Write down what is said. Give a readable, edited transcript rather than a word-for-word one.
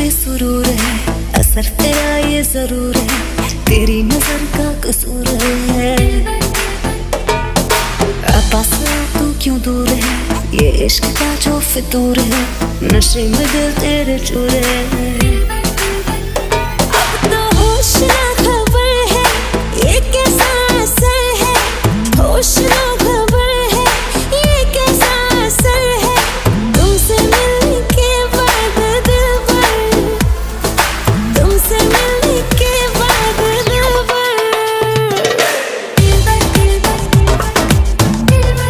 बेसुरूर है, असर तेरा ये जरूर है, तेरी नजर का कसूर है। पास तू क्यों दूर है, ये इश्क का जो फितूर है, नशे में दिल तेरे चूर है।